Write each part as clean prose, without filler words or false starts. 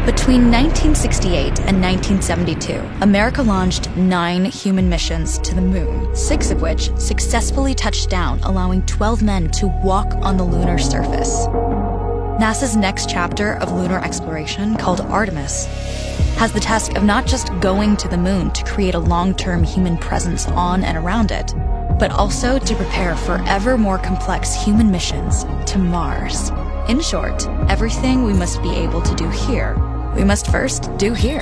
Between 1968 and 1972, America launched 9 human missions to the moon, 6 of which successfully touched down, allowing 12 men to walk on the lunar surface. NASA's next chapter of lunar exploration, called Artemis, has the task of not just going to the moon to create a long-term human presence on and around it, but also to prepare for ever more complex human missions to Mars. In short, everything we must be able to do here, we must first do here.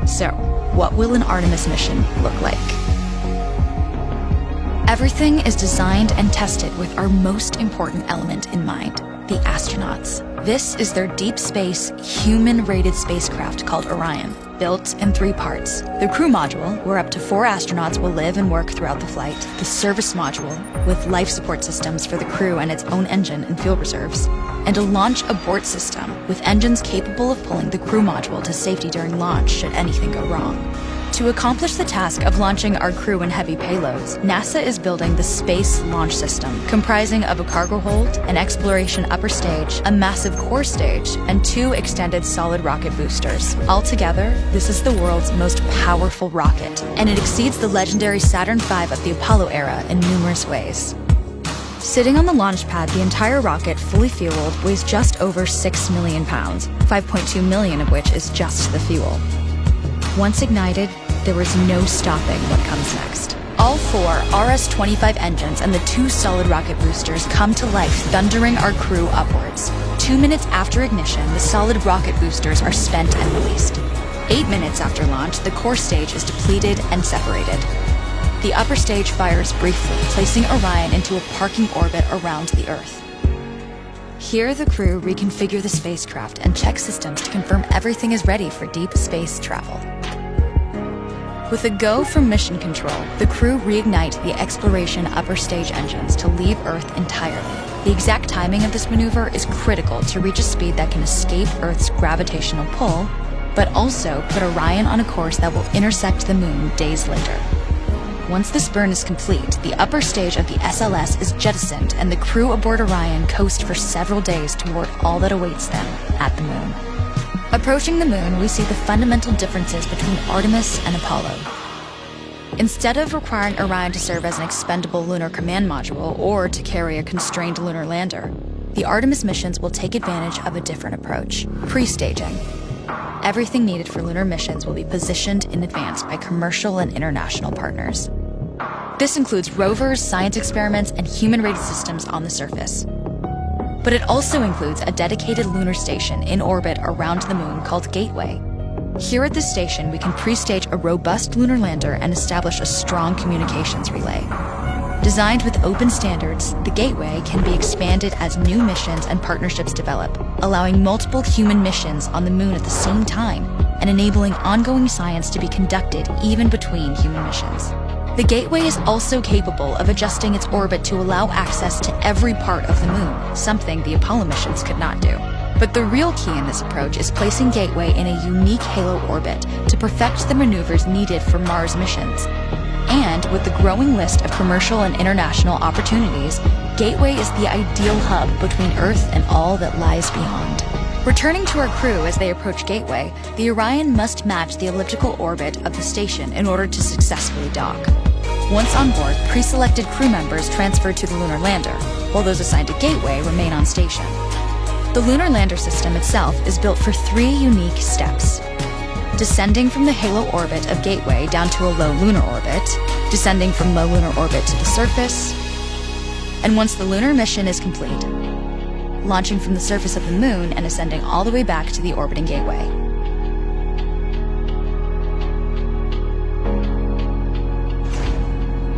So, what will an Artemis mission look like? Everything is designed and tested with our most important element in mind, the astronauts. This is their deep space, human-rated spacecraft called Orion, built in 3 parts. The crew module, where up to 4 astronauts will live and work throughout the flight. The service module, with life support systems for the crew and its own engine and fuel reserves. And a launch abort system, with engines capable of pulling the crew module to safety during launch should anything go wrong. To accomplish the task of launching our crew and heavy payloads, NASA is building the Space Launch System, comprising of a cargo hold, an exploration upper stage, a massive core stage, and 2 extended solid rocket boosters. Altogether, this is the world's most powerful rocket, and it exceeds the legendary Saturn V of the Apollo era in numerous ways. Sitting on the launch pad, the entire rocket, fully fueled, weighs just over 6 million pounds, 5.2 million of which is just the fuel. Once ignited, there is no stopping what comes next. All 4 RS-25 engines and the 2 solid rocket boosters come to life, thundering our crew upwards. 2 minutes after ignition, the solid rocket boosters are spent and released. 8 minutes after launch, the core stage is depleted and separated. The upper stage fires briefly, placing Orion into a parking orbit around the Earth. Here, the crew reconfigure the spacecraft and check systems to confirm everything is ready for deep space travel. With a go from mission control, the crew reignite the exploration upper stage engines to leave Earth entirely. The exact timing of this maneuver is critical to reach a speed that can escape Earth's gravitational pull, but also put Orion on a course that will intersect the moon days later. Once this burn is complete, the upper stage of the SLS is jettisoned and the crew aboard Orion coast for several days toward all that awaits them at the moon. Approaching the moon, we see the fundamental differences between Artemis and Apollo. Instead of requiring Orion to serve as an expendable lunar command module or to carry a constrained lunar lander, the Artemis missions will take advantage of a different approach: pre-staging. Everything needed for lunar missions will be positioned in advance by commercial and international partners. This includes rovers, science experiments, and human-rated systems on the surface. But it also includes a dedicated lunar station in orbit around the moon called Gateway. Here at this station, we can pre-stage a robust lunar lander and establish a strong communications relay. Designed with open standards, the Gateway can be expanded as new missions and partnerships develop, allowing multiple human missions on the moon at the same time and enabling ongoing science to be conducted even between human missions. The Gateway is also capable of adjusting its orbit to allow access to every part of the moon, something the Apollo missions could not do. But the real key in this approach is placing Gateway in a unique halo orbit to perfect the maneuvers needed for Mars missions. And with the growing list of commercial and international opportunities, Gateway is the ideal hub between Earth and all that lies beyond. Returning to our crew as they approach Gateway, the Orion must match the elliptical orbit of the station in order to successfully dock. Once on board, pre-selected crew members transfer to the lunar lander, while those assigned to Gateway remain on station. The lunar lander system itself is built for 3 unique steps: descending from the halo orbit of Gateway down to a low lunar orbit, descending from low lunar orbit to the surface, and once the lunar mission is complete, launching from the surface of the moon and ascending all the way back to the orbiting Gateway.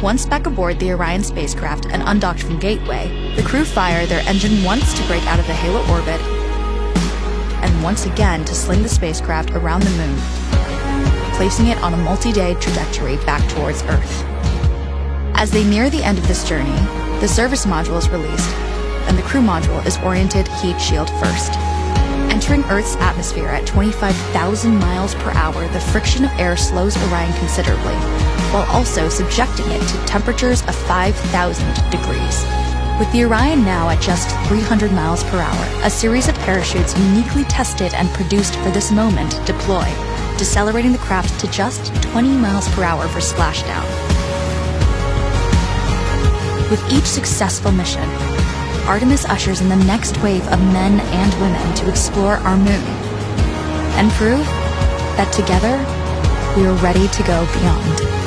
Once back aboard the Orion spacecraft and undocked from Gateway, the crew fire their engine once to break out of the halo orbit and once again to sling the spacecraft around the moon, placing it on a multi-day trajectory back towards Earth. As they near the end of this journey, the service module is released, and the crew module is oriented heat shield first. Entering Earth's atmosphere at 25,000 miles per hour, the friction of air slows Orion considerably, while also subjecting it to temperatures of 5,000 degrees. With the Orion now at just 300 miles per hour, a series of parachutes uniquely tested and produced for this moment deploy, decelerating the craft to just 20 miles per hour for splashdown. With each successful mission, Artemis ushers in the next wave of men and women to explore our moon and prove that together we are ready to go beyond.